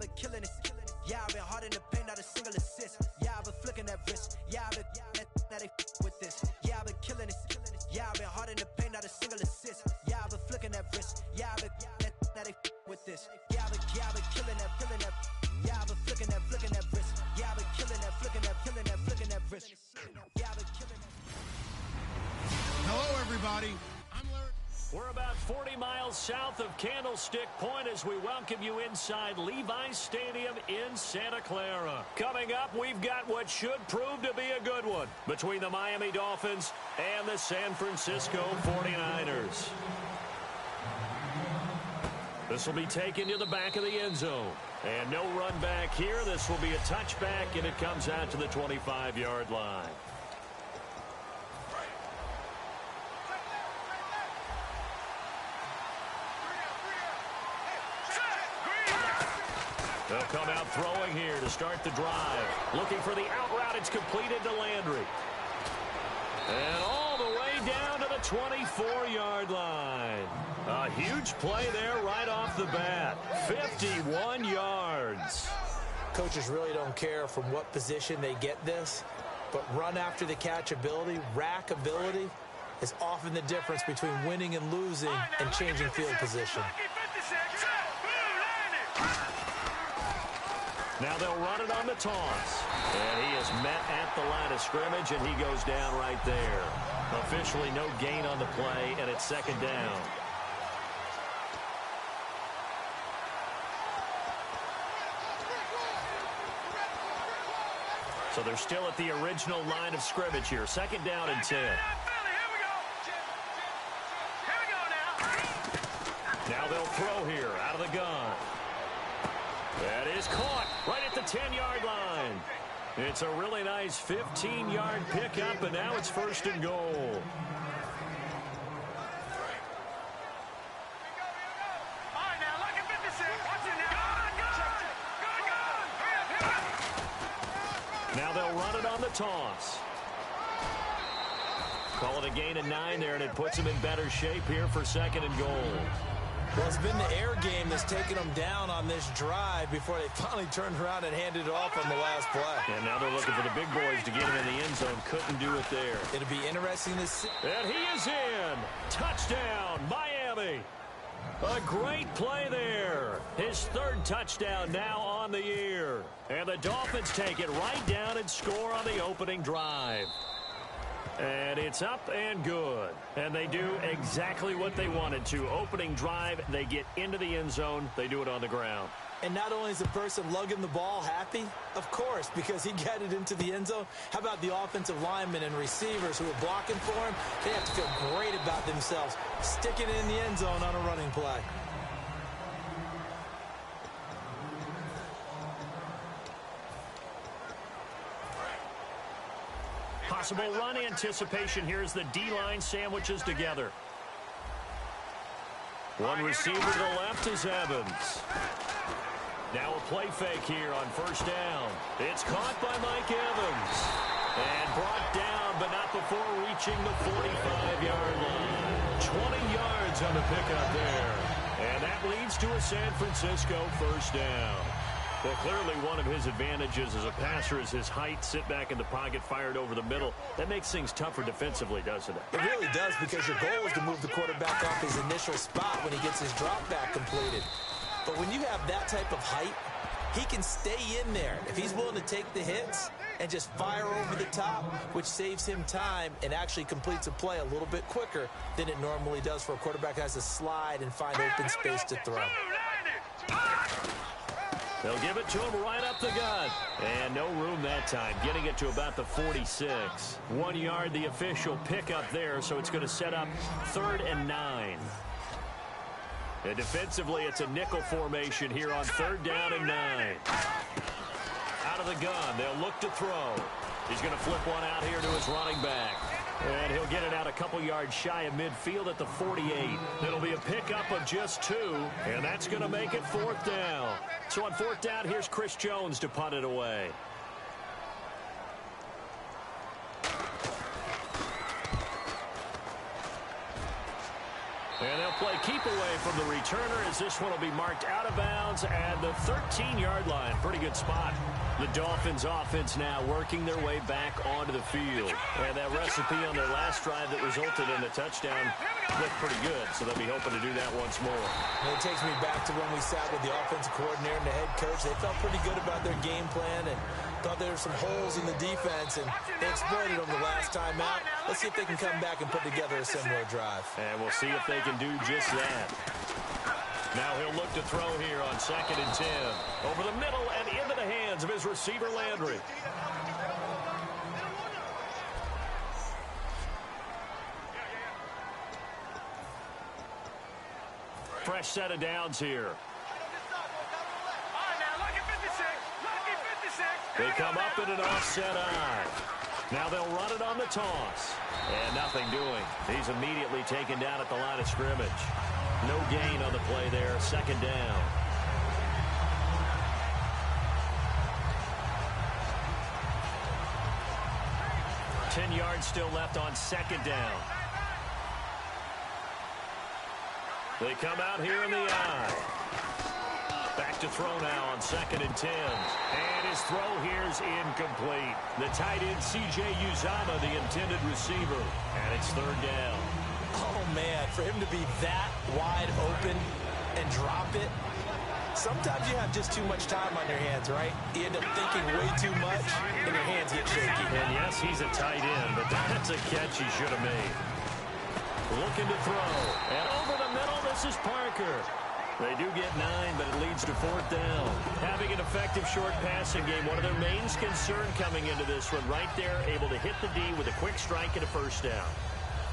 been killing it. Yeah, I've been hard in the paint, not a single assist. Yeah, I've been flicking that wrist. Yeah, I've been now they with this. Yeah, I've been killing it. Yeah, I've been hard in the paint, not a single assist. Yeah, I've been flicking that wrist. Yeah, I've been now they with this. Yeah, I've been killing that. Yeah, I've been flicking that wrist. Yeah, I've been killing that, flicking that wrist. Yeah, I've been killing that. Hello, everybody. We're about 40 miles south of Candlestick Point as we welcome you inside Levi's Stadium in Santa Clara. Coming up, we've got what should prove to be a good one between the Miami Dolphins and the San Francisco 49ers. This will be taken to the back of the end zone. And no run back here. This will be a touchback, and it comes out to the 25-yard line. They'll come out throwing here to start the drive. Looking for the out route. It's completed to Landry. And all the way down to the 24-yard line. A huge play there right off the bat. 51 yards. Coaches really don't care from what position they get this, but run after the catch ability, rack ability, is often the difference between winning and losing and changing field position. Now they'll run it on the toss. And he is met at the line of scrimmage, and he goes down right there. Officially no gain on the play, and it's second down. So they're still at the original line of scrimmage here. Second down and 10. Now they'll throw here out of the gun. That is caught right at the 10-yard line. It's a really nice 15-yard pickup, and now it's first and goal. Now they'll run it on the toss. Call it a gain of 9 there, and it puts them in better shape here for second and goal. Well, it's been the air game that's taken them down on this drive before they finally turned around and handed it off on the last play. And now they're looking for the big boys to get him in the end zone. Couldn't do it there. It'll be interesting to see. And he is in. Touchdown, Miami. A great play there. His third touchdown now on the year. And the Dolphins take it right down and score on the opening drive. And it's up and good. And they do exactly what they wanted to. Opening drive, they get into the end zone. They do it on the ground. And not only is the person lugging the ball happy, of course, because he got it into the end zone. How about the offensive linemen and receivers who are blocking for him? They have to feel great about themselves, sticking it in the end zone on a running play. Possible run anticipation here as the D-line sandwiches together. One receiver to the left is Evans. Now a play fake here on first down. It's caught by Mike Evans. And brought down, but not before reaching the 45-yard line. 20 yards on the pickup there. And that leads to a San Francisco first down. Well, clearly one of his advantages as a passer is his height. Sit back in the pocket, fired over the middle. That makes things tougher defensively, doesn't it? It really does, because your goal is to move the quarterback off his initial spot when he gets his drop back completed. But when you have that type of height, he can stay in there if he's willing to take the hits and just fire over the top, which saves him time and actually completes a play a little bit quicker than it normally does for a quarterback who has to slide and find open space to throw. They'll give it to him right up the gut. And no room that time. Getting it to about the 46. 1 yard, the official pickup there, so it's going to set up 3rd and 9. And defensively, it's a nickel formation here on 3rd down and 9. Out of the gun, they'll look to throw. He's going to flip one out here to his running back. And he'll get it out a couple yards shy of midfield at the 48. It'll be a pickup of just 2, and that's going to make it 4th down. So on 4th down, here's Chris Jones to punt it away. And they'll play keep keep away from the returner as this one will be marked out of bounds at the 13-yard line. Pretty good spot. The Dolphins offense now working their way back onto the field. And that recipe on their last drive that resulted in a touchdown looked pretty good, so they'll be hoping to do that once more. And it takes me back to when we sat with the offensive coordinator and the head coach. They felt pretty good about their game plan and thought there were some holes in the defense, and they exploited them the last time out. Let's see if they can come back and put together a similar drive. And we'll see if they can do just that. Now he'll look to throw here on 2nd and 10. Over the middle and into the hands of his receiver, Landry. Fresh set of downs here. They come up in an offset eye. Now they'll run it on the toss. And nothing doing. He's immediately taken down at the line of scrimmage. No gain on the play there. 2nd down. Ten yards still left on 2nd down. They come out here in the eye. Back to throw now on 2nd and 10. And his throw here's incomplete. The tight end, C.J. Uzomah, the intended receiver. And it's 3rd down. Oh, man, for him to be that wide open and drop it. Sometimes you have just too much time on your hands, right? You end up thinking way too much, and your hands get shaky. And yes, he's a tight end, but that's a catch he should have made. Looking to throw. And over the middle, this is Parker. They do get 9, but it leads to 4th down. Having an effective short passing game, one of their main concern coming into this one, right there, able to hit the D with a quick strike and a 1st down.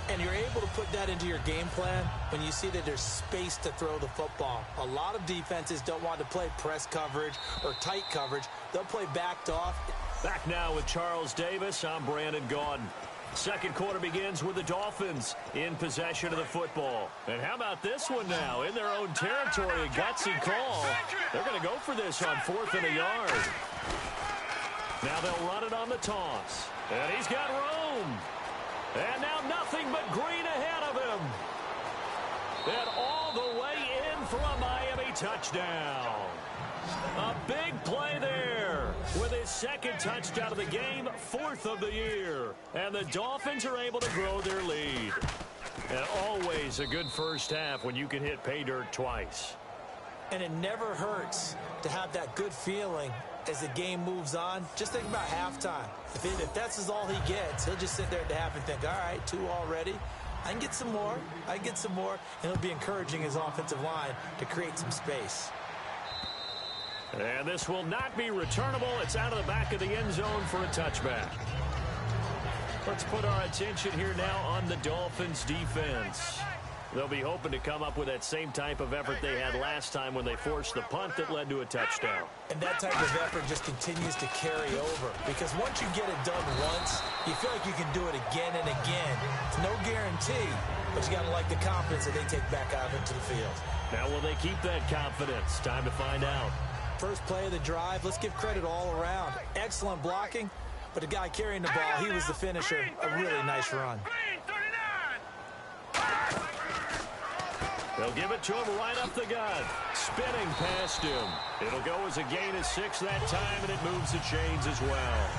And you're able to put that into your game plan when you see that there's space to throw the football. A lot of defenses don't want to play press coverage or tight coverage. They'll play backed off. Back now with Charles Davis. I'm Brandon Gaudin. Second quarter begins with the Dolphins in possession of the football. And how about this one now? In their own territory, a gutsy call. They're going to go for this on 4th and a yard. Now they'll run it on the toss. And he's got room. And now nothing but green ahead of him. And all the way in for a Miami touchdown. A big play there with his 2nd touchdown of the game, 4th of the year. And the Dolphins are able to grow their lead. And always a good first half when you can hit pay dirt twice. And it never hurts to have that good feeling as the game moves on. Just think about halftime. If that's all he gets, he'll just sit there at the half and think, all right, 2 already. I can get some more. I can get some more. And he'll be encouraging his offensive line to create some space. And this will not be returnable. It's out of the back of the end zone for a touchback. Let's put our attention here now on the Dolphins defense. They'll be hoping to come up with that same type of effort they had last time when they forced the punt that led to a touchdown. And that type of effort just continues to carry over. Because once you get it done once, you feel like you can do it again and again. It's no guarantee, but you got to like the confidence that they take back out into the field. Now will they keep that confidence? Time to find out. First play of the drive, let's give credit all around. Excellent blocking, but the guy carrying the ball, he was the finisher. A really nice run. They'll give it to him right up the gut. Spinning past him. It'll go as a gain of 6 that time, and it moves the chains as well.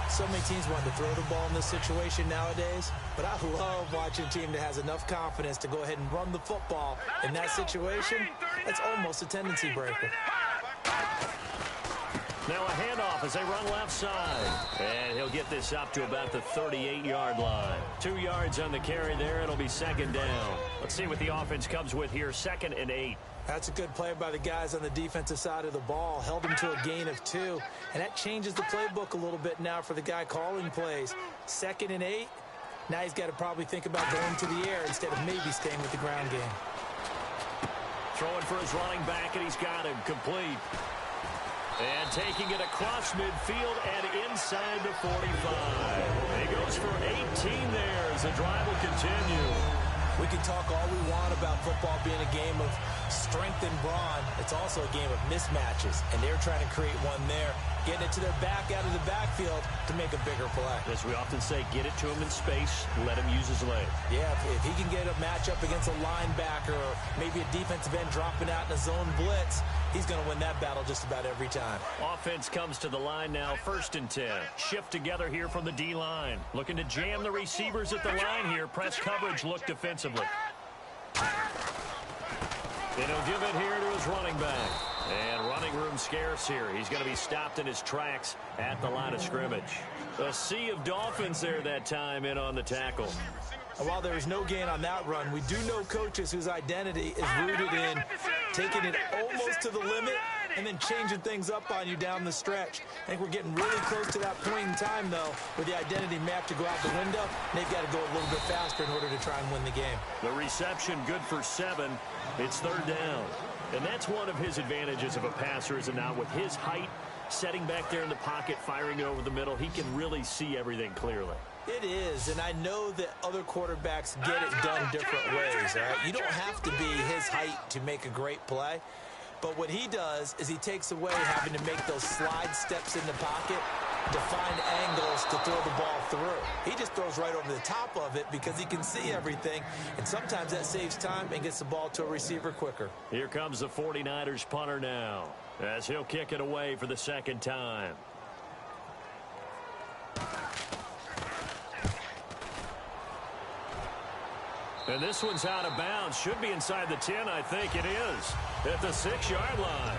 So many teams want to throw the ball in this situation nowadays, but I love watching a team that has enough confidence to go ahead and run the football. In that situation, that's almost a tendency breaker. Now a handoff as they run left side. And he'll get this up to about the 38-yard line. 2 yards on the carry there. It'll be 2nd down. Let's see what the offense comes with here. 2nd and 8. That's a good play by the guys on the defensive side of the ball. Held him to a gain of 2. And that changes the playbook a little bit now for the guy calling plays. 2nd and 8. Now he's got to probably think about going to the air instead of maybe staying with the ground game. Throwing for his running back, and he's got him complete. And taking it across midfield and inside the 45. He goes for 18 there as the drive will continue. We can talk all we want about football being a game of strength and brawn. It's also a game of mismatches, and they're trying to create one there. getting it to their back out of the backfield to make a bigger play. As we often say, get it to him in space, let him use his leg. Yeah, if he can get a matchup against a linebacker or maybe a defensive end dropping out in a zone blitz, he's going to win that battle just about every time. Offense comes to the line now, 1st and 10. Shift together here from the D-line. Looking to jam the receivers at the line here. Press coverage, look defensively. And he'll give it here to his running back. And running room scarce here. He's going to be stopped in his tracks at the line of scrimmage. A sea of Dolphins there that time in on the tackle. And while there was no gain on that run, we do know coaches whose identity is rooted in taking it almost to the limit and then changing things up on you down the stretch. I think we're getting really close to that point in time, though, where the identity may have to go out the window, and they've got to go a little bit faster in order to try and win the game. The reception good for 7. It's 3rd down. And that's one of his advantages of a passer, is it not? With his height, setting back there in the pocket, firing it over the middle, he can really see everything clearly. It is, and I know that other quarterbacks get it done different ways, all right? You don't have to be his height to make a great play. But what he does is he takes away having to make those slide steps in the pocket to find angles to throw the ball through. He just throws right over the top of it because he can see everything, and sometimes that saves time and gets the ball to a receiver quicker. Here comes the 49ers punter now, as he'll kick it away for the 2nd time. And this one's out of bounds. Should be inside the 10, I think it is. At the 6-yard line.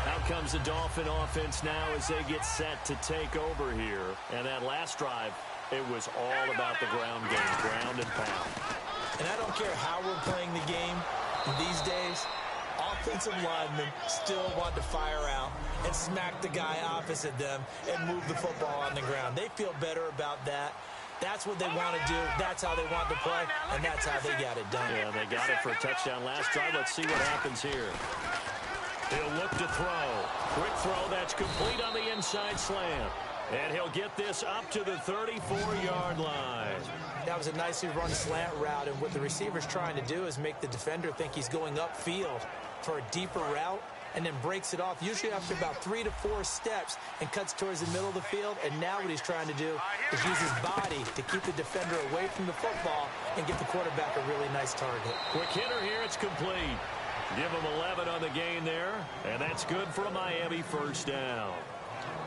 Out comes the Dolphin offense now as they get set to take over here. And that last drive, it was all about the ground game, ground and pound. And I don't care how we're playing the game these days, offensive linemen still want to fire out and smack the guy opposite them and move the football on the ground. They feel better about that. That's what they want to do. That's how they want to play, and that's how they got it done. Yeah, they got it for a touchdown last drive. Let's see what happens here. He'll look to throw. Quick throw that's complete on the inside slant. And he'll get this up to the 34-yard line. That was a nicely run slant route, and what the receiver's trying to do is make the defender think he's going upfield for a deeper route, and then breaks it off, usually after about 3 to 4 steps, and cuts towards the middle of the field. And now what he's trying to do is use his body to keep the defender away from the football and get the quarterback a really nice target. Quick hitter here, it's complete. Give him 11 on the gain there, and that's good for a Miami 1st down.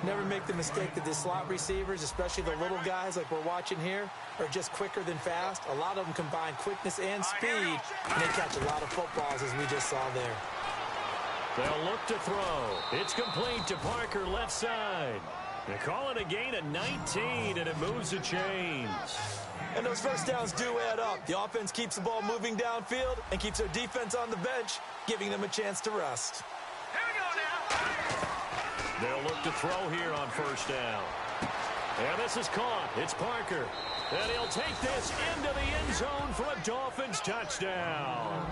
Never make the mistake that the slot receivers, especially the little guys like we're watching here, are just quicker than fast. A lot of them combine quickness and speed, and they catch a lot of footballs, as we just saw there. They'll look to throw. It's complete to Parker, left side. They call it a gain of 19, and it moves the chains. And those 1st downs do add up. The offense keeps the ball moving downfield and keeps their defense on the bench, giving them a chance to rest. Here we go now. They'll look to throw here on 1st down. And this is caught. It's Parker. And he'll take this into the end zone for a Dolphins touchdown.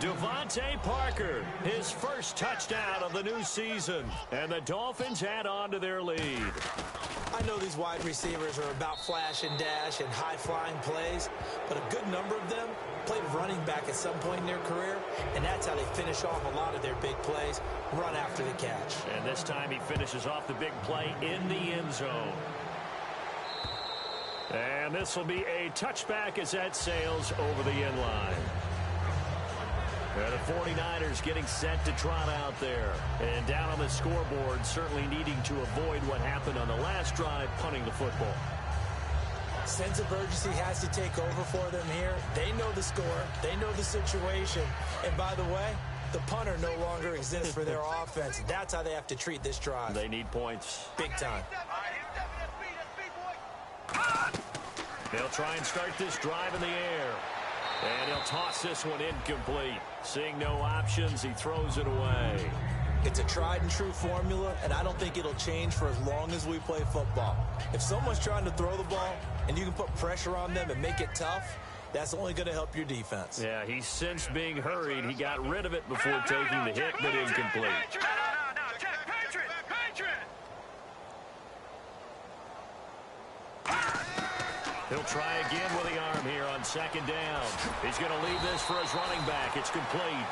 Devontae Parker, his 1st touchdown of the new season. And the Dolphins add on to their lead. I know these wide receivers are about flash and dash and high-flying plays, but a good number of them played running back at some point in their career, and that's how they finish off a lot of their big plays, run after the catch. And this time he finishes off the big play in the end zone. And this will be a touchback as that sails over the end line. And the 49ers getting set to trot out there. And down on the scoreboard, certainly needing to avoid what happened on the last drive, punting the football. Sense of urgency has to take over for them here. They know the score. They know the situation. And by the way, the punter no longer exists for their offense. That's how they have to treat this drive. They need points. Big time. They'll try and start this drive in the air. And he'll toss this one incomplete. Seeing no options, he throws it away. It's a tried and true formula, and I don't think it'll change for as long as we play football. If someone's trying to throw the ball and you can put pressure on them and make it tough, that's only going to help your defense. Yeah, he's since being hurried. He got rid of it before taking the hit, but incomplete. He'll try again with the arm here on 2nd down. He's going to leave this for his running back. It's complete.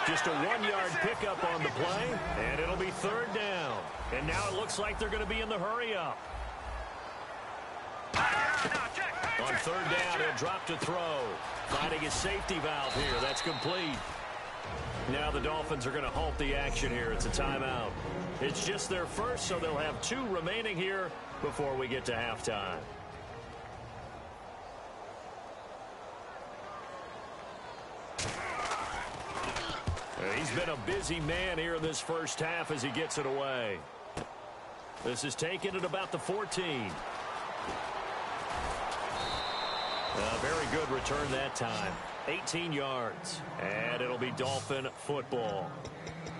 Just a 1-yard pickup on the play, and it'll be third down. And now it looks like they're going to be in the hurry-up. On third down, he'll drop to throw. Finding his safety valve here. That's complete. Now the Dolphins are going to halt the action here. It's a timeout. It's just their first, so they'll have 2 remaining here before we get to halftime. He's been a busy man here in this first half as he gets it away. This is taken at about the 14. A very good return that time. 18 yards. And it'll be Dolphin football.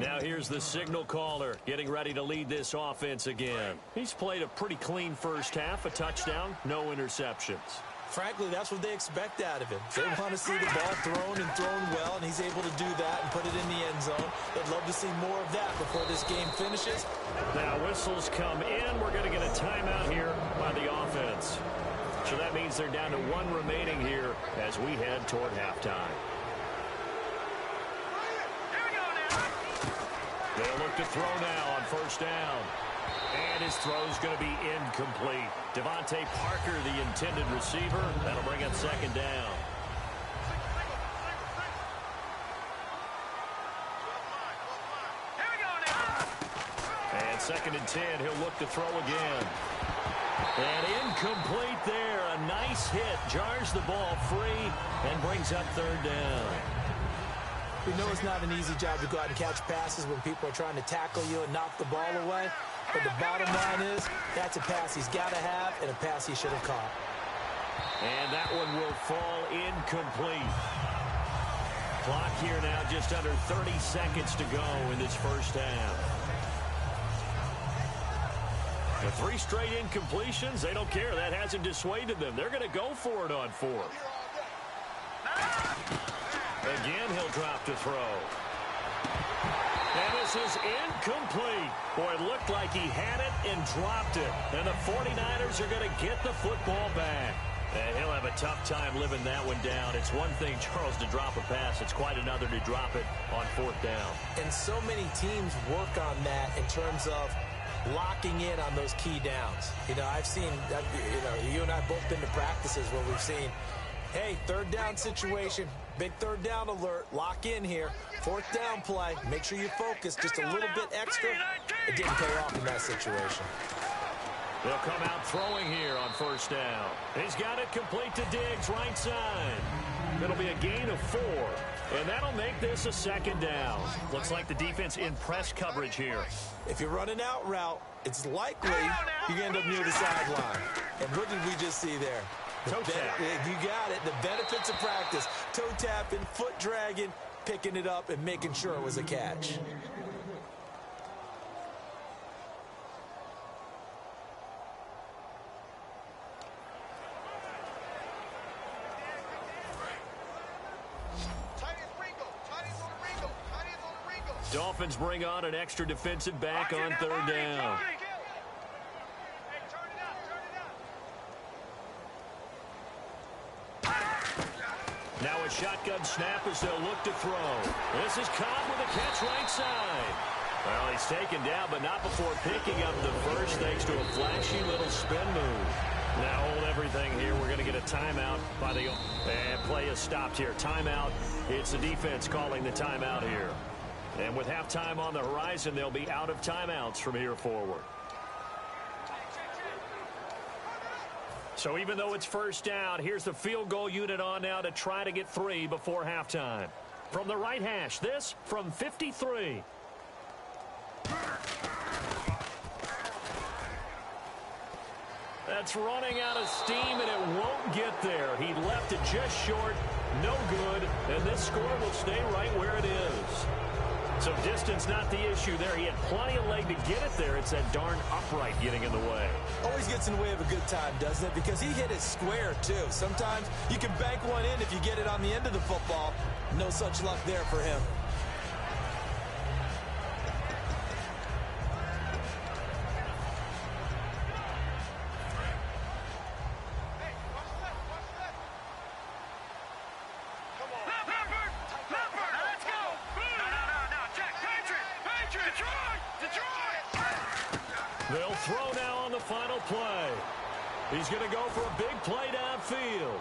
Now here's the signal caller getting ready to lead this offense again. He's played a pretty clean first half. A touchdown, no interceptions. Frankly, that's what they expect out of him. They want to see the ball thrown and thrown well, and he's able to do that and put it in the end zone. They'd love to see more of that before this game finishes. Now whistles come in. We're going to get a timeout here by the offense. So that means they're down to 1 remaining here as we head toward halftime. They'll look to throw now on first down. And his throw's going to be incomplete. Devontae Parker, the intended receiver. That'll bring up second down. And second and 10, he'll look to throw again. And incomplete there. A nice hit. Jars the ball free and brings up third down. We know it's not an easy job to go out and catch passes when people are trying to tackle you and knock the ball away. But the bottom line is, that's a pass he's got to have and a pass he should have caught. And that one will fall incomplete. Clock here now just under 30 seconds to go in this first half. The 3 straight incompletions, they don't care. That hasn't dissuaded them. They're going to go for it on 4th. Again, he'll drop to throw. And this is incomplete. Boy, it looked like he had it and dropped it. And the 49ers are going to get the football back. And he'll have a tough time living that one down. It's one thing, Charles, to drop a pass. It's quite another to drop it on 4th down. And so many teams work on that in terms of locking in on those key downs. You know, I've seen, you and I both been to practices where we've seen, hey, 3rd down situation, big 3rd down alert, lock in here, 4th down play, make sure you focus just a little bit extra. It didn't pay off in that situation. They'll come out throwing here on first down. He's got it complete to Diggs, right side. It'll be a gain of 4, and that'll make this a 2nd down. Looks like the defense in press coverage here. If you're running out route, it's likely you end up near the sideline. And what did we just see there? Toe tap. You got it. The benefits of practice. Toe tapping, foot dragging, picking it up, and making sure it was a catch. Dolphins bring on an extra defensive back on 3rd down. Now a shotgun snap as they'll look to throw. This is Cobb with a catch right side. Well, he's taken down, but not before picking up the first thanks to a flashy little spin move. Now hold everything here. We're going to get a timeout by the... And play is stopped here. Timeout. It's the defense calling the timeout here. And with halftime on the horizon, they'll be out of timeouts from here forward. So even though it's first down, here's the field goal unit on now to try to get 3 before halftime. From the right hash, this from 53. That's running out of steam, and it won't get there. He left it just short, no good, and this score will stay right where it is. So distance not the issue there. He had plenty of leg to get it there. It's that darn upright getting in the way. Always gets in the way of a good time, doesn't it? Because he hit it square, too. Sometimes you can bank one in if you get it on the end of the football. No such luck there for him. They'll throw now on the final play. He's going to go for a big play downfield.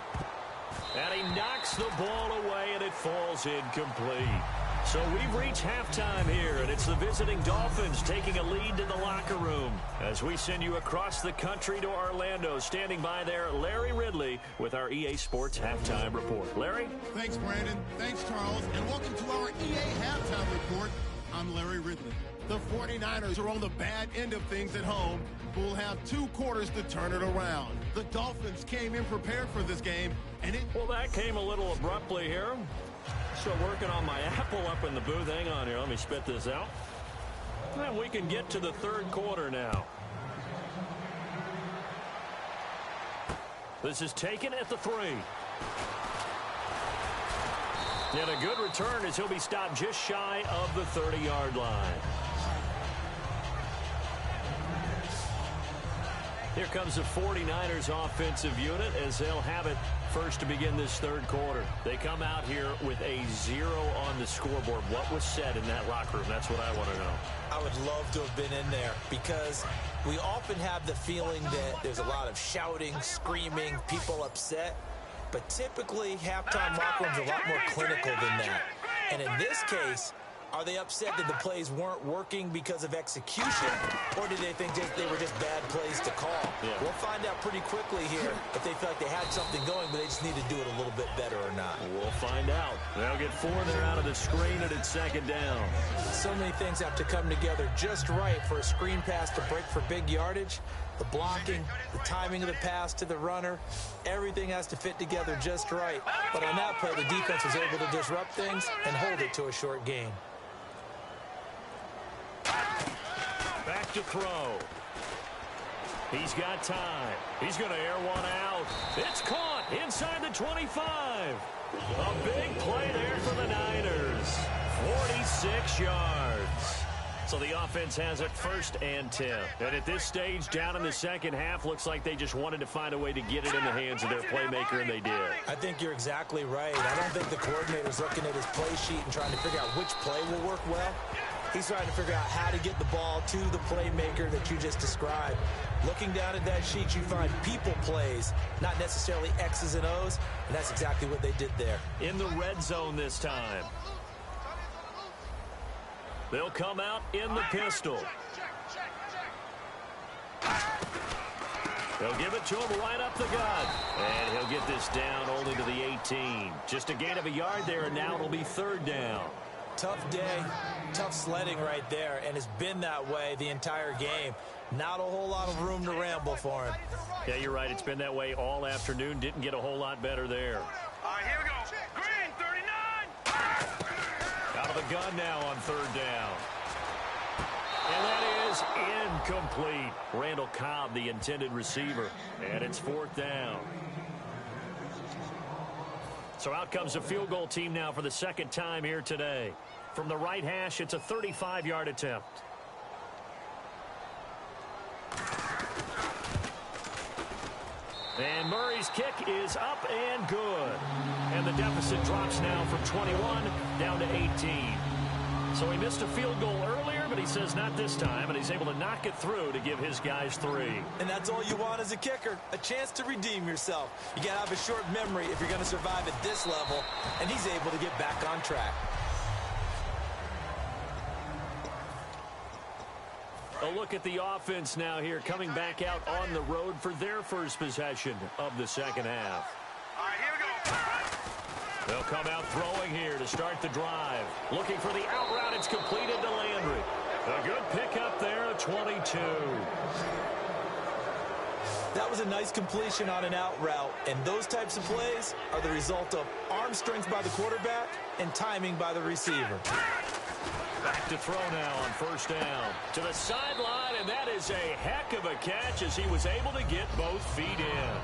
And he knocks the ball away, and it falls incomplete. So we've reached halftime here, and it's the visiting Dolphins taking a lead to the locker room. As we send you across the country to Orlando, standing by there, Larry Ridley with our EA Sports Halftime Report. Larry? Thanks, Brandon. Thanks, Charles. And welcome to our EA Halftime Report. I'm Larry Ridley. The 49ers are on the bad end of things at home, but will have 2 quarters to turn it around. The Dolphins came in prepared for this game, and Well, that came a little abruptly here. So working on my apple up in the booth. Hang on here. Let me spit this out. And we can get to the third quarter now. This is taken at the 3. And a good return as he'll be stopped just shy of the 30-yard line. Here comes the 49ers offensive unit as they'll have it first to begin this third quarter. They come out here with a 0 on the scoreboard. What was said in that locker room? That's what I want to know. I would love to have been in there because we often have the feeling that there's a lot of shouting, screaming, people upset. But typically, halftime locker rooms are a lot more clinical than that. And in this case, are they upset that the plays weren't working because of execution, or do they think they were just bad plays to call? Yeah. We'll find out pretty quickly here if they feel like they had something going, but they just need to do it a little bit better or not. We'll find out. They'll get 4 there out of the screen, and it's second down. So many things have to come together just right for a screen pass to break for big yardage. The blocking, the timing of the pass to the runner, everything has to fit together just right. But on that play, the defense was able to disrupt things and hold it to a short gain. Back to throw. He's got time. He's going to air one out. It's caught inside the 25. A big play there for the Niners. 46 yards. So the offense has it 1st and 10. And at this stage, down in the second half, looks like they just wanted to find a way to get it in the hands of their playmaker, and they did. I think you're exactly right. I don't think the coordinator's looking at his play sheet and trying to figure out which play will work well. He's trying to figure out how to get the ball to the playmaker that you just described. Looking down at that sheet, you find people plays, not necessarily X's and O's, and that's exactly what they did there. In the red zone this time. They'll come out in the pistol. They'll give it to him right up the gut. And he'll get this down only to the 18. Just a gain of a yard there, and now it'll be 3rd down. Tough day, tough sledding right there, and it's been that way the entire game. Not a whole lot of room to ramble for him. Yeah, you're right. It's been that way all afternoon. Didn't get a whole lot better there. All right, here we go. Green, 39. Out of the gun now on 3rd down. And that is incomplete. Randall Cobb, the intended receiver. And it's 4th down. So out comes the field goal team now for the 2nd time here today. From the right hash, it's a 35-yard attempt. And Murray's kick is up and good. And the deficit drops now from 21 down to 18. So he missed a field goal earlier, but he says not this time, and he's able to knock it through to give his guys 3. And that's all you want as a kicker, a chance to redeem yourself. You got to have a short memory if you're going to survive at this level, and he's able to get back on track. A look at the offense now here, coming back out on the road for their first possession of the second half. All right, here we go. They'll come out throwing here to start the drive. Looking for the out route. It's completed to Landry. A good pickup there, a 22. That was a nice completion on an out route, and those types of plays are the result of arm strength by the quarterback and timing by the receiver. Back to throw now on 1st down. To the sideline, and that is a heck of a catch as he was able to get both feet in.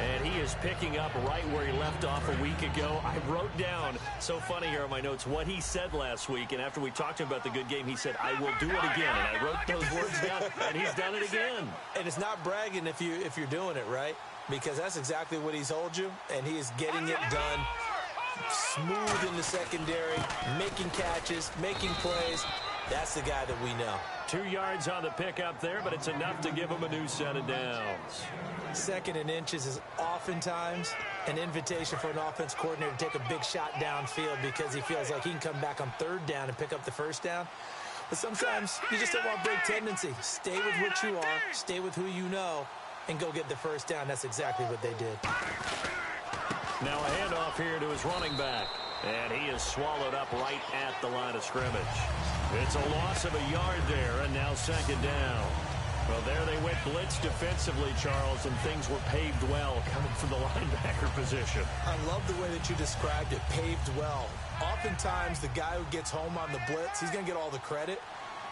And he is picking up right where he left off a week ago. I wrote down, so funny here on my notes, what he said last week. And after we talked to him about the good game, he said, I will do it again. And I wrote those words down, and he's done it again. And it's not bragging if you're doing it, right? Because that's exactly what he's told you, and he is getting it done. Smooth in the secondary, making catches, making plays. That's the guy that we know. 2 yards on the pickup there, but it's enough to give him a new set of downs. 2nd and inches is oftentimes an invitation for an offense coordinator to take a big shot downfield because he feels like he can come back on 3rd down and pick up the 1st down. But sometimes you just don't want break tendency. Stay with what you are, stay with who you know, and go get the 1st down. That's exactly what they did. Now a handoff here to his running back. And he is swallowed up right at the line of scrimmage. It's a loss of a yard there, and now 2nd down. Well, there they went blitz defensively, Charles, and things were paved well coming from the linebacker position. I love the way that you described it, paved well. Oftentimes, the guy who gets home on the blitz, he's going to get all the credit.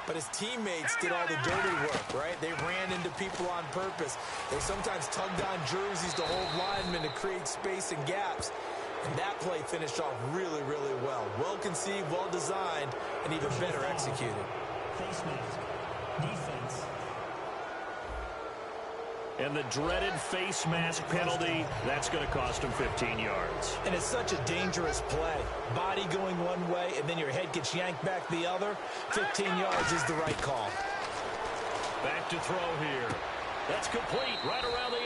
But his teammates did all the dirty work, right? They ran into people on purpose. They sometimes tugged on jerseys to hold linemen to create space and gaps. And that play finished off really, really well. Well conceived, well designed, and even better executed. Face mask. Defense. And the dreaded face mask penalty, that's going to cost him 15 yards. And it's such a dangerous play. Body going one way, and then your head gets yanked back the other. 15 yards is the right call. Back to throw here. That's complete right around the 8.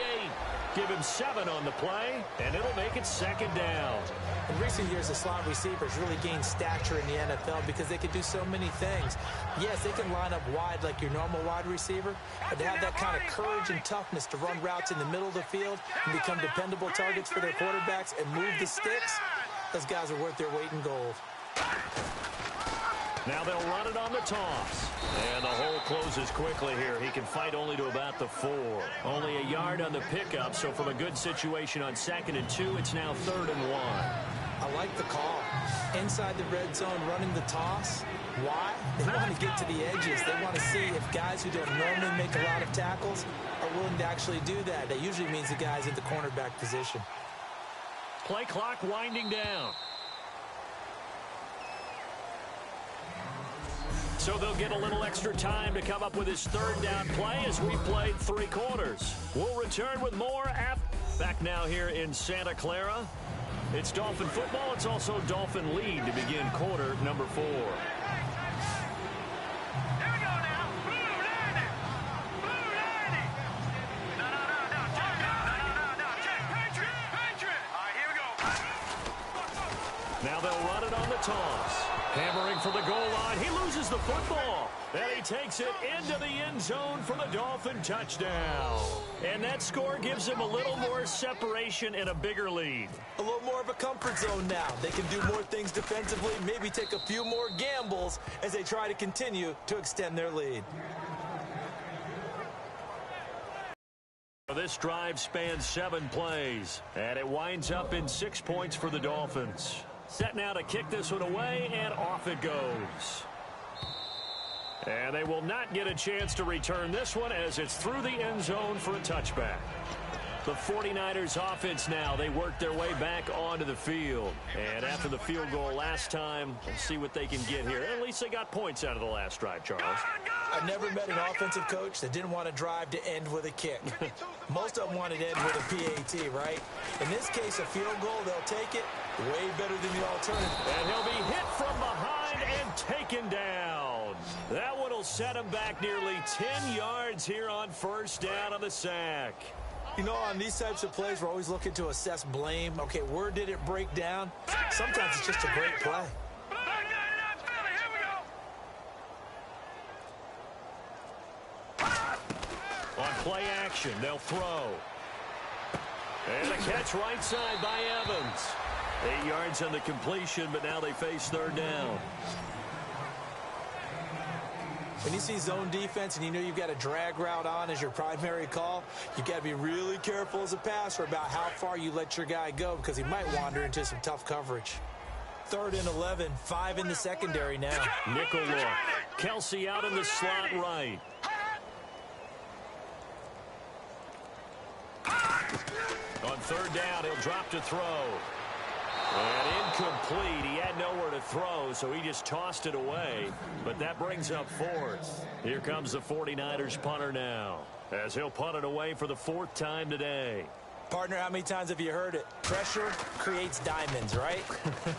Give him 7 on the play, and it'll make it 2nd down. In recent years, the slot receivers really gained stature in the NFL because they can do so many things. Yes, they can line up wide like your normal wide receiver, but they have that kind of courage and toughness to run routes in the middle of the field and become dependable targets for their quarterbacks and move the sticks. Those guys are worth their weight in gold. Now they'll run it on the toss. And the hole closes quickly here. He can fight only to about the 4. Only a yard on the pickup, so from a good situation on 2nd and 2, it's now 3rd and 1. I like the call. Inside the red zone, running the toss. Why? They want to get to the edges. They want to see if guys who don't normally make a lot of tackles are willing to actually do that. That usually means the guys at the cornerback position. Play clock winding down. So they'll get a little extra time to come up with his 3rd down play as we played 3 quarters. We'll return with more back now here in Santa Clara. It's Dolphin football. It's also Dolphin lead to begin quarter number 4. Here we go now. Blue 90. Blue 90. No. Check. Patriot. All right, here we go. Now they'll run it on the toss. Hammering for the goal line. He loses the football. And he takes it into the end zone for the Dolphin touchdown. And that score gives him a little more separation and a bigger lead. A little more of a comfort zone now. They can do more things defensively, maybe take a few more gambles as they try to continue to extend their lead. This drive spans 7 plays, and it winds up in 6 points for the Dolphins. Set now to kick this one away, and off it goes. And they will not get a chance to return this one as it's through the end zone for a touchback. The 49ers offense now, they work their way back onto the field. And after the field goal last time, we'll see what they can get here. At least they got points out of the last drive, Charles. I've never met an offensive coach that didn't want to drive to end with a kick. Most of them wanted to end with a PAT, right? In this case, a field goal, they'll take it way better than the alternative. And he'll be hit from behind and taken down. That one will set him back nearly 10 yards here on 1st down on the sack. You know, on these types of plays, we're always looking to assess blame. Okay, where did it break down? Sometimes it's just a great play. On play action, they'll throw. And a catch right side by Evans. 8 yards on the completion, but now they face 3rd down. When you see zone defense and you know you've got a drag route on as your primary call, you've got to be really careful as a passer about how far you let your guy go because he might wander into some tough coverage. 3rd and 11, 5 in the secondary now. Nickel look. Kelsey out in the slot right. On 3rd down, he'll drop to throw. And incomplete. He had nowhere to throw, so he just tossed it away. But that brings up 4th. Here comes the 49ers punter now, as he'll punt it away for the 4th time today. Partner, how many times have you heard it? Pressure creates diamonds, right?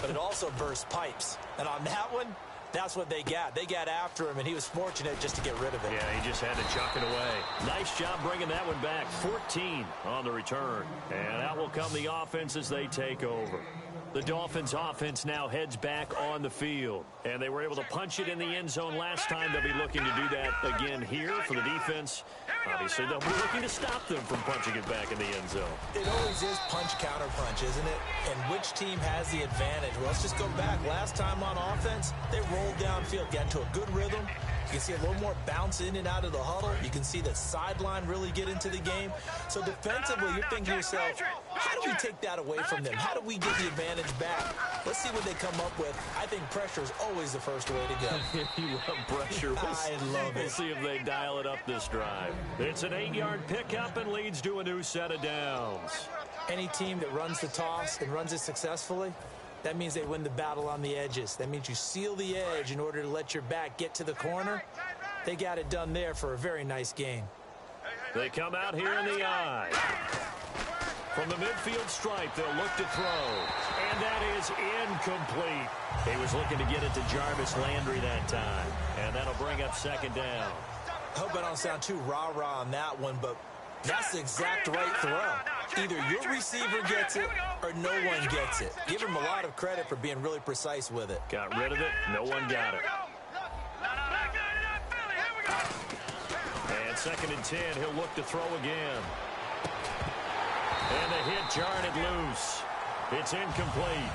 But it also bursts pipes. And on that one, That's what they got. They got after him, and he was fortunate just to get rid of it. Yeah, he just had to chuck it away. Nice job bringing that one back. 14 on the return. And out will come the offense as they take over. The Dolphins offense now heads back on the field. And they were able to punch it in the end zone last time. They'll be looking to do that again here for the defense. Obviously, they'll be looking to stop them from punching it back in the end zone. It always is punch-counter-punch, isn't it? And which team has the advantage? Well, let's just go back. Last time on offense, they rolled downfield, got into a good rhythm. You can see a little more bounce in and out of the huddle. You can see the sideline really get into the game. So defensively, you're thinking to yourself, how do we take that away from them? How do we get the advantage back? Let's see what they come up with. I think pressure is always the first way to go. You love pressure. I love it. We'll see if they dial it up this drive. It's an 8-yard pickup and leads to a new set of downs. Any team that runs the toss and runs it successfully, that means they win the battle on the edges. That means you seal the edge in order to let your back get to the corner. They got it done there for a very nice game. They come out here in the eye. From the midfield stripe, they'll look to throw. And that is incomplete. He was looking to get it to Jarvis Landry that time. And that'll bring up second down. I hope I don't sound too rah-rah on that one, but that's the exact right throw. Either your receiver gets it or no one gets it. Give him a lot of credit for being really precise with it. Got rid of it. No one got it. And second and 10, he'll look to throw again. And the hit jarred it loose. It's incomplete.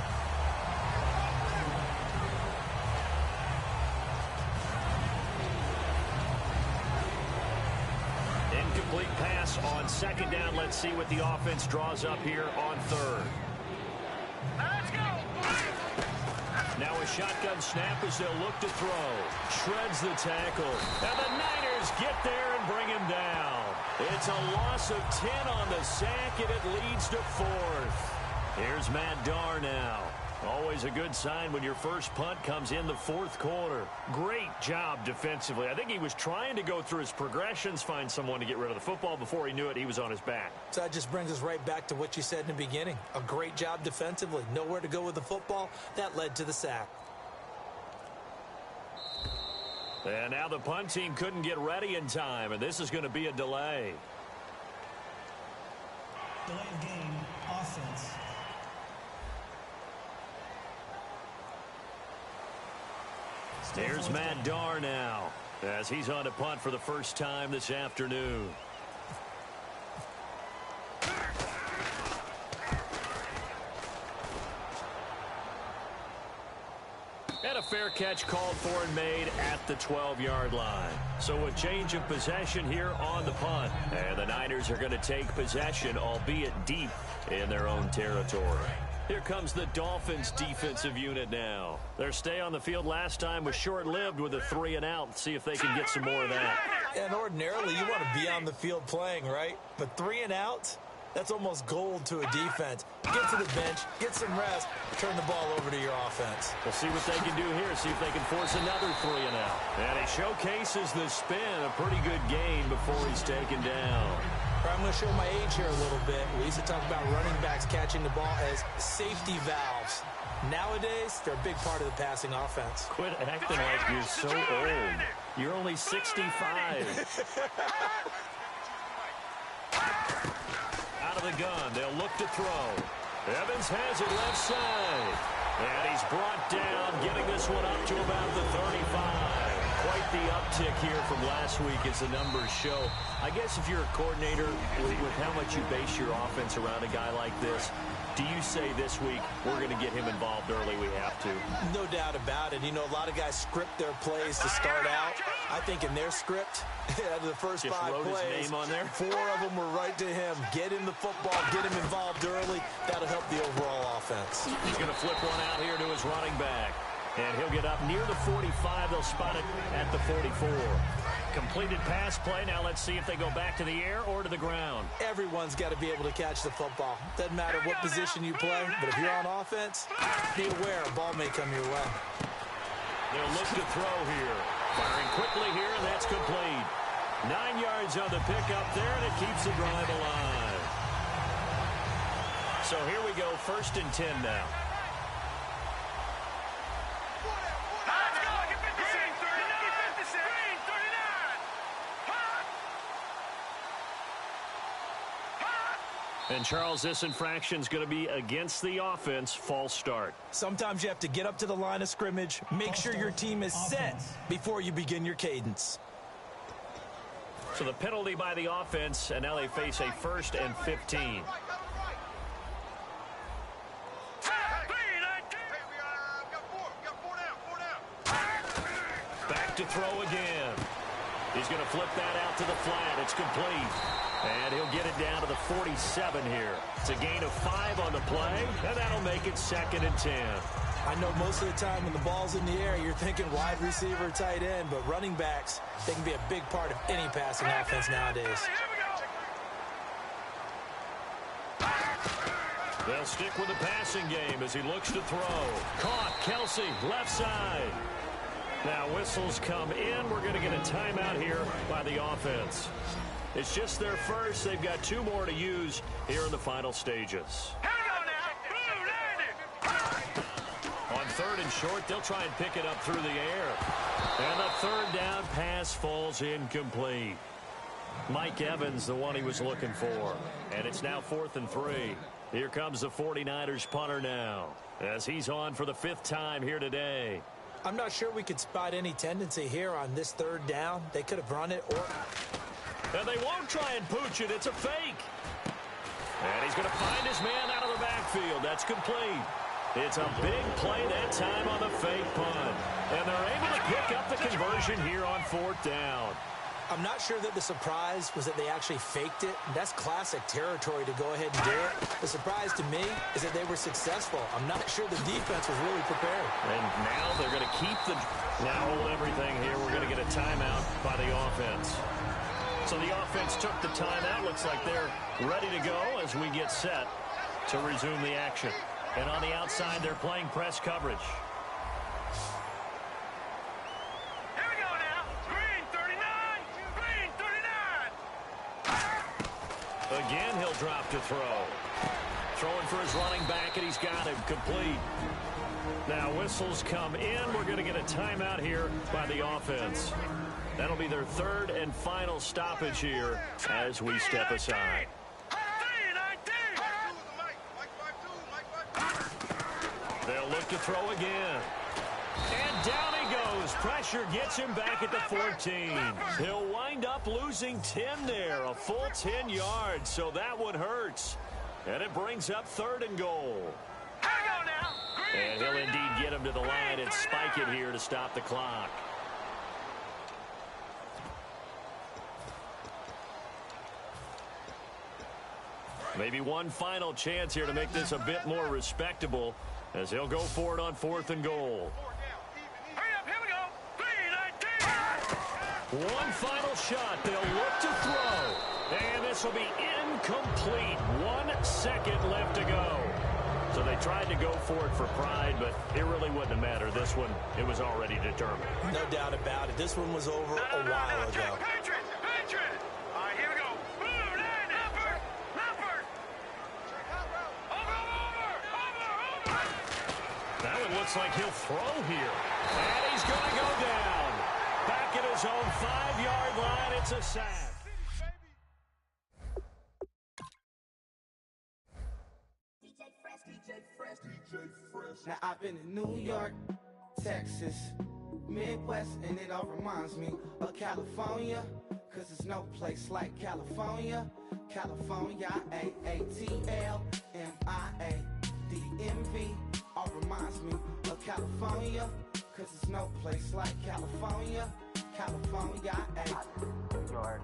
Incomplete pass on second down. Let's see what the offense draws up here on third. Let's go. Now a shotgun snap as they'll look to throw. Shreds the tackle. And the Niners get there and bring him down. It's a loss of 10 on the sack, and it leads to fourth. Here's Matt Darr now. Always a good sign when your first punt comes in the fourth quarter. Great job defensively. I think he was trying to go through his progressions, find someone to get rid of the football. Before he knew it, he was on his back. So that just brings us right back to what you said in the beginning. A great job defensively. Nowhere to go with the football. That led to the sack. And now the punt team couldn't get ready in time, and this is going to be a delay. Delay of game, offense. Here's Matt Darr now, as he's on to punt for the first time this afternoon. And a fair catch called for and made at the 12-yard line. So a change of possession here on the punt. And the Niners are going to take possession, albeit deep in their own territory. Here comes the Dolphins defensive unit now. Their stay on the field last time was short-lived with a 3-and-out. See if they can get some more of that. And ordinarily, you want to be on the field playing, right? But 3-and-out? That's almost gold to a defense. Get to the bench, get some rest, turn the ball over to your offense. We'll see what they can do here, see if they can force another 3-and-out. And he showcases the spin, a pretty good game before he's taken down. I'm going to show my age here a little bit. We used to talk about running backs catching the ball as safety valves. Nowadays, they're a big part of the passing offense. Quit acting like you're so old. You're only 65. Out of the gun, they'll look to throw. Evans has it left side. And he's brought down, getting this one up to about the 35. Quite the uptick here from last week as the numbers show. I guess if you're a coordinator, with how much you base your offense around a guy like this, do you say this week, we're going to get him involved early, we have to? No doubt about it. You know, a lot of guys script their plays to start out. I think in their script, out of the first Just 5 wrote plays, his name on there. 4 of them were right to him. Get him the football, get him involved early. That'll help the overall offense. He's going to flip one out here to his running back. And he'll get up near the 45. They'll spot it at the 44. Completed pass play. Now let's see if they go back to the air or to the ground. Everyone's got to be able to catch the football. Doesn't matter what position you play, but if you're on offense, be aware a ball may come your way. They'll look to throw here. Firing quickly here, and that's complete. 9 yards on the pickup there, and it keeps the drive alive. So here we go, 1st and 10 now. Let's go. And, Charles, this infraction's going to be against the offense, false start. Sometimes you have to get up to the line of scrimmage, make sure your team is set before you begin your cadence. So the penalty by the offense, and now they face a 1st and 15. Back to throw again. He's going to flip that out to the flat. It's complete. And he'll get it down to the 47 here. It's a gain of 5 on the play, and that'll make it 2nd and 10. I know most of the time when the ball's in the air, you're thinking wide receiver, tight end, but running backs, they can be a big part of any passing offense nowadays. They'll stick with the passing game as he looks to throw. Caught, Kelsey, left side. Now whistles come in. We're going to get a timeout here by the offense. It's just their first. They've got 2 more to use here in the final stages. On 3rd and short, they'll try and pick it up through the air. And the 3rd down pass falls incomplete. Mike Evans, the one he was looking for. And it's now 4th and 3. Here comes the 49ers punter now, as he's on for the 5th time here today. I'm not sure we could spot any tendency here on this 3rd down. They could have run it or... And they won't try and pooch it. It's a fake. And he's going to find his man out of the backfield. That's complete. It's a big play that time on the fake punt. And they're able to pick up the conversion here on 4th down. I'm not sure that the surprise was that they actually faked it. That's classic territory to go ahead and do it. The surprise to me is that they were successful. I'm not sure the defense was really prepared. And now they're going to keep the... Now hold everything here. We're going to get a timeout by the offense. So the offense took the timeout. Looks like they're ready to go as we get set to resume the action. And on the outside, they're playing press coverage. Again, he'll drop to throw. Throwing for his running back, and he's got him complete. Now whistles come in. We're going to get a timeout here by the offense. That'll be their 3rd and final stoppage here as we step aside. They'll look to throw again. And down he goes. Pressure gets him back at the 14. He'll wind up losing 10 there, a full 10 yards, so that one hurts. And it brings up 3rd and goal. And he'll indeed get him to the line and spike it here to stop the clock. Maybe one final chance here to make this a bit more respectable as he'll go for it on 4th and goal. One final shot. They'll look to throw. And this will be incomplete. 1 second left to go. So they tried to go for it for pride, but it really wouldn't have mattered. This one, it was already determined. No doubt about it. This one was over a while ago. Patriots! All right, here we go. Blue, Leopard! Over! That one looks like he'll throw here. And he's going to go down. Back at his own 5-yard line, it's a sack. Now I've been in New York, Texas, Midwest, and it all reminds me of California, cause there's no place like California. California, A-A-T-L-M-I-A-D-M-V, all reminds me of California, cause there's no place like California. California, New York,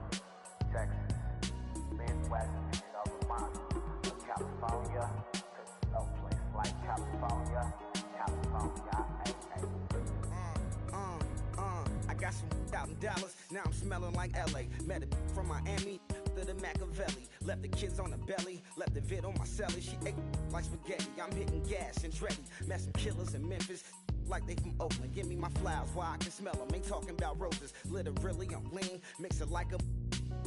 Texas, Midwest, and it all reminds me of California, cause there's no place like California. California, I got some out in Dallas, now I'm smelling like LA. Met a from Miami to the Machiavelli. Left the kids on the belly, left the vid on my celly. She ate like spaghetti, I'm hitting gas and Dreddy. Met some killers in Memphis, like they from Oakland. Give me my flowers while I can smell them. Ain't talking about roses, literally I'm lean. Mix it like a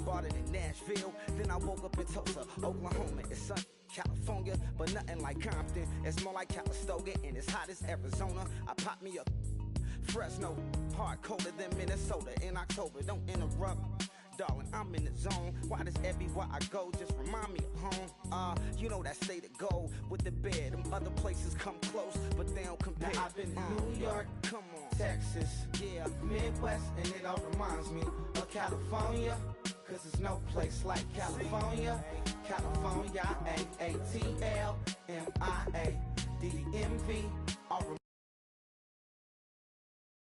bought it in Nashville. Then I woke up in Tulsa, Oklahoma. It's sun, California, but nothing like Compton. It's more like Calistoga, and it's hot as Arizona. I pop me a Fresno, hard colder than Minnesota in October. Don't interrupt, darling, I'm in the zone. Why does everywhere I go just remind me of home? You know that state of gold with the bed. Them other places come close, but they don't compare. Now I've been to New York, come on, Texas, yeah, Midwest, and it all reminds me of California. Cause there's no place like California. California, A-A-T-L-M-I-A, D-D-M-V.